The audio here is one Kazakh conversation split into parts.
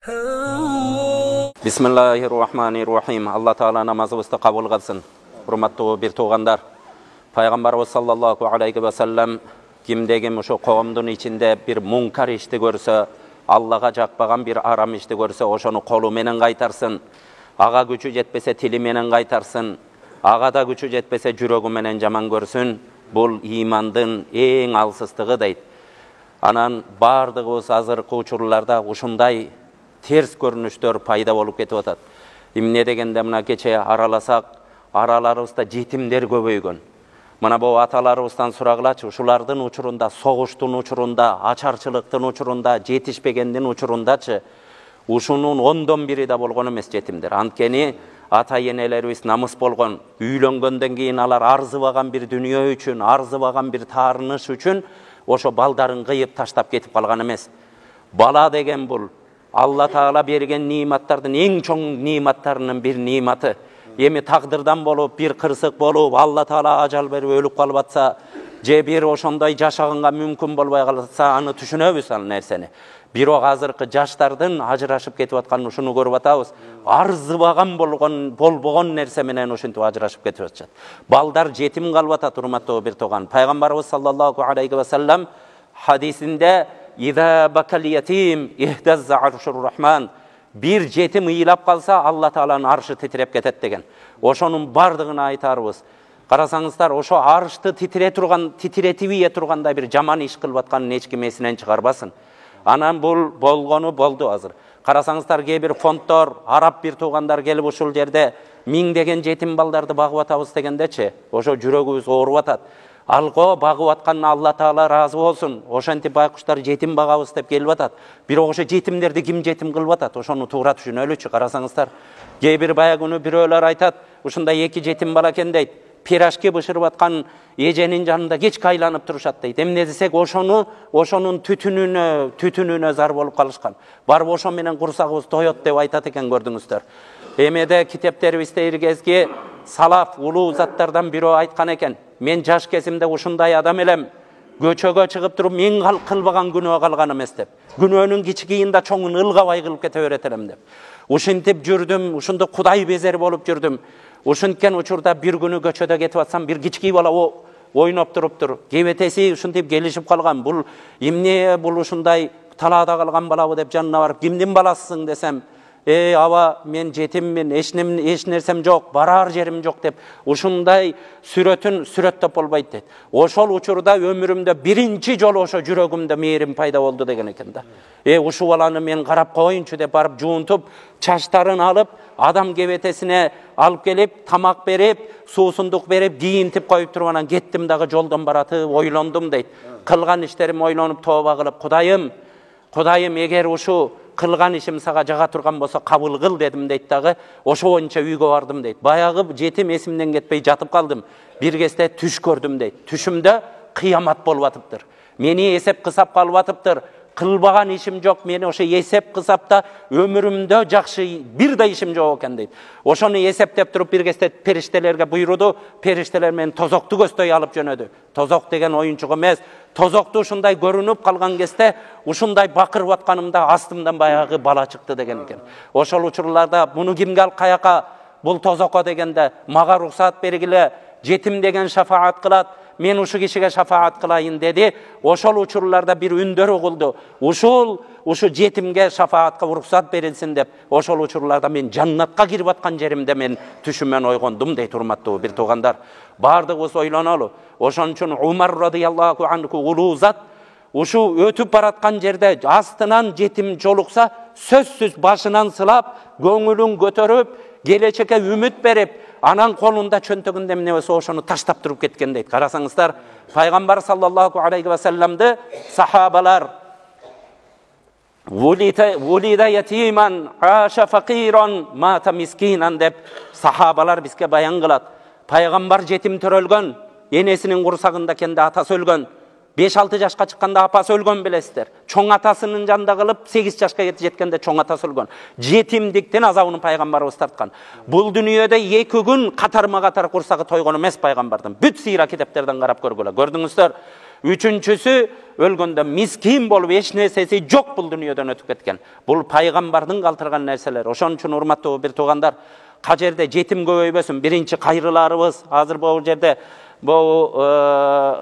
Bismillahirrahmanirrahim. Allah Taala namazımızı kabul kılsın. Hurmatlı bir tuğanlar. Peygamberimiz sallallahu aleyhi ve sellem kimdegim şu kavmdun içinde bir munkar işti görse, Allah'a jakpagan bir aram işti görse, oşonu kolu menen kaytarsın. Ağa gücü jetpese tili menen kaytarsın. Ağa da gücü jetpese jürögü menen jaman görsün. Bul imandın en alsızlığı deydi. Anan bardığımız azırkı uçurlarda uşunday ters görünüşler payda bolup ketip atat. Emne degende mına keçe aralasak, aralarыбызda жетимдер көбөйгөн. Мына bu atalarыбыздан сурагылачы, ушулардын учурунда, согуштун учурунда, ачарчылыктын учурунда, жетишпегендин учурундачы, ушунун 10дон бири да болгон эмес жетимдер. Анткени ата энелерибиz намыс болгон, үйлөнгөндөн кийин алар арзыбаган bir дүнүйө үчүн, арзыбаган bir таарыныш үчүн ошо балдарын кыйып таштап кетип калган эмес. Бала деген бул Allah Taala bergen nimattardın en çoğun nimattарынын bir nimati. Emi taqdırdan bolup, bir kırsık bolup, Allah Taala ajal berip ölüp kalıp atsa, je bir oşonday jaşaганга mümkün bolbay kalsa, аны түшүнөбүz ал nerseni. Бирок азыркы жаштардын ажырашып кетип атканын ушуну көрүп атабыз. Арзыбаган болбогон нерсе менен ушинтип ажырашып кетип атышат. Балдар жетим калып атат, урматтуу bir туган. Пайгамбарыбыз саллаллаху алейхи ve sellem hadisinde İza bakal yetim ihtazza arşur rahman. Bir jetim ıyılap kalsa Allah Taala'nın arşı titrep ketet degen. Oşonun bardığını aytarыбыз. Karasaңыздар, oşo arşты titretip turganda bir jaman iş kılıp atkanын eç kim esinden çıkarбасын. Anan bul bolgonu boldu azır. Karasaңыздар bir fondtor, Arap bir tuğanlar gelip uşul jerde 1000 degen jetim baldарды bagıp atabыз degendeçi. Oşo jürögübüz oğurup atat. Algo bagıp atkanına Allah Taala razı olsun. Oşanti baykuşlar jetim bagabız dep kelip atat. Bирок ошо жетимдерди ким жетим кылып атат? Ошону туура түшүнөлүчү. Карасаңыздар, кээ бая күнү бирөөлөр айтат, ушундай эки жетим бала экен дейт. Пирашке бышырып аткан эженин жанында кечке айланып турушат дейт. Эмне десек, ошонун түтүнүнө зар болуп калышкан. Барып ошо менен курсагыбыз тоет деп айтат экен, көрдүңүздөр. Эмеде китептерибизде иргезги салаф улуу заттардан бирөө айткан экен. Men жаш кезимде ушундай адам элем. Көчөгө чыгып туруп мен кылбаган күнөө калган эмес деп. Күнөөнүн кичигийинде чоңун ылгабай кылып кете беретелем деп. Ушинтип жүрдүм, ушунда Кудай безер болуп жүрдүм. Ушинткен учурда bir күнү көчөдө кетип атсам, bir кички бала ойноп туруптур. Кебетеси ушинтип келишип калган. Бул эмне, бул ушундай талаада калган балабы деп жанына барып, кимдин баласысың десем, ава мен жетиммин, эч нерсем жок, барар жерим жок деп ушундай сүрөттөп болбойт дейт. Ошол учурда өмүрүмдө биринчи жолу ошо жүрөгүмдө мээрим пайда болду деген экен да. Ушу баланы мен карап коюнчу деп барып жуунтуп, чачтарын алып, адам кебетесине алып келип, тамак берип, суусундук берип, кийинтип коюп туруп анан кеттим дагы жолдон баратып ойлондум дейт. Кылган иштерим ойлонуп тооба кылып, Кудайым, эгер ушу кылган ишим сага жага турган болсо кабыл кыл дедим дейт дагы. Ошо боюнча үйгө бардым дейт. Баягы жетим эсимден кетпей жатып калдым. Bir кезде түш көрдүм дейт. Түшүмдө кыямат болуп атыптыр. Мени эсеп кысап калып атыптыр. Кылбаган ишим жок, мени ошо эсеп кысапта өмүрүмдө жакшы бир да ишим жок экен дейт. Ошону эсептеп туруп bir кезде периштелерге буйруду. Периштелер мени тозокту көздөй алып жөнөдү. Тозок деген оюнчук эмес. Тозокту ушундай көрүнүп калган кезде ушундай бакырып атканымда астымдан баягы бала чыкты деген экен. Ошол учурларда муну кимге ал каяка бул тозокко дегенде мага уруксат бергиле, жетим деген шафаат кылат, мен ушу кишиге шафаат кылайын деди. Ошол учурларда bir үндөр угулду. Ушу жетимге шафаатка уруксат берилсин деп. Ошол учурларда мен жаннатка кирип аткан жеримде мен түшүмөн ойгондум дейт, урматтуу bir тугандар. Бардыгыбыз ойлонолу. Ошон үчүн Умар радыйаллаху анху улуу зат ушу өтүп бараткан жерде астынан жетим жолукса, сөзсүз башынан сылап, көңүлүн көтөрүп, келечекке үмүт берип, анан колунда чөнтөгүндө эмне болсо ошону таштап туруп кеткен дейт. Карасаңыздар, Пайгамбар саллаллаху алейхи ve sellem'de sahabalar Vulida yetiman, aşa fakiran, mata miskinan dep sahabalar bizge bayan kılat. Peygamber jetim törölgön, enesinin kursagında kendi atası ölgön. 5-6 yaşka çıkkanda apası ölgөн bilesizler. Çoң atasının janında kılıp 8 yaşka jetkende çoң atası ölgön. Jetimdikten azabını Paygambarыбыз tartkan. Bul dünyada 2 gün katarma-katar kursagı toygon emes Paygambardın. Büt sıyra kitaplardan karap görgüle. Gördüңүздөр. Üçüncüsü ölgönde miskin bolup eç nersesi jok bul dünyadan ötüp ketken. Bul Paygambardın kaltırgan nerseler. Oşon üçün urmattуу bir tugandar, kajerde jetim köbөйбөsүn. Birinci kayrılarыбыз azır bu jerde bu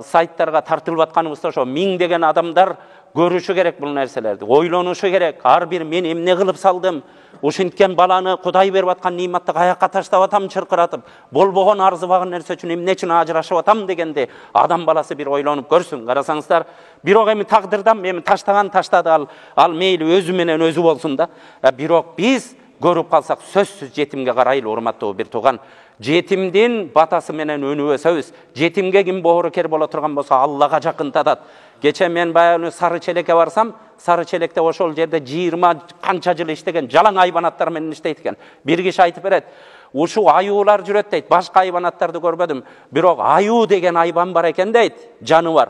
saytlarga tartılıp atkanыбызda ошо миңдеген адамдар көрүшү керек бул нерселерди, ойлонушу керек. Ар бир мен эмне кылып салдым? Ушинткен баланы Кудай берип аткан ниматты каякка таштап атам чыркыратып, болбогон арзыбаган нерсе үчүн эмне үчүн ажырашып атам дегенде адам баласы бир ойлонуп көрсүн. Карасаңыздар, бирок эми тагдырдан эми таштаган таштады, ал мейли өзү менен өзү болсун да. Бирок биз көрүп калсак сөзсүз жетимге карайлы, урматтуу бир тууган. Жетимдин батасы менен өнүбөсөбүз. Жетимге ким боорукер боло турган болсо Аллага жакынтатат. Geçen men bayağı sarı çeleke varsam, sarı çelekte oşol jerde 20 kança jıl iştegen jalan hayvanatlar menen işteytken. Bir kişi aytıp beret. Uşu ayular jüröt deyt. Başka hayvanatарды görmedim. Birok ayu degen hayvan var eken deyt. Canı var.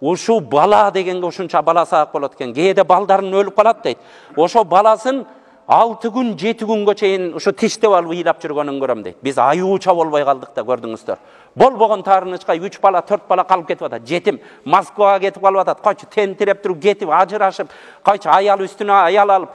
Uşu bala degenge uşunça balası ak bolat eken. Keyede baldarın ölüp kalat deyt. Oşo balasın 6 gün 7 günge çeyin uşu tişte alıp ыйлап жүргөнүн көрөм дейт. Biz ayuça bolbay kaldık da, gördüңүздөр. Болбогон таарынычка 3 бала 4 бала калып кетип атат. Жетим Москвага кетип калып атат. Кайчы тентиреп туруп кетип ажырашып, кайчы аял үстүнө аял алып,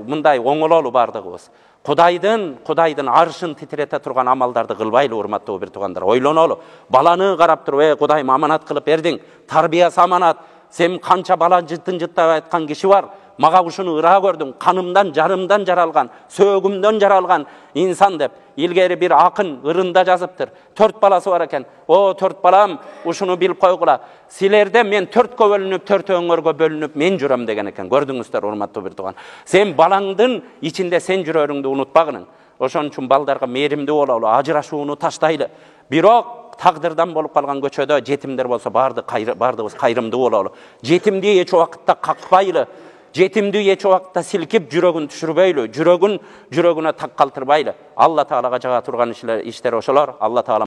мындай оңололу бардыгыбыз. Кудайдын аршын титирете турган амалдарды кылбайлы, урматтуу бир туугандар. Ойлонолу. Баланы карап туруп, Кудайым аманат кылып бердиң. Тарбиясы аманат. Сен канча бала жыттын-жыттап айткан киши бар. Maga uşunu ıra gördüm, kanımdan, jarımdan jaralgan, sögümden jaralgan insan dep. İlgeri bir akın ırında жазыптыр. 4 balası var eken. O 4 balam uşunu bilip koygula. Silerde men 4'e bölünüp, 4 öңөрgө bölünüp men жүрөm деген eken. Gördüңүздөр, урматтуу bir тууган. Sen balаңдын içinde sen жүрөрүңдү унутпагының. Ошон үчүн балдарга мээримдүү бололу, ажырашууну таштайлы. Бирок taqdirdan bolup kalgan göçödө жетимдер болсо бардыбыз кайрымдуу бололу. Жетимди эч убакытта какпайлы. Жетимди эч убакытта силкип жүрөгүн түшүрбөйлү, жүрөгүнө так калтырбайлы. Алла Таалага жага турган иштер ошолор. Алла Таала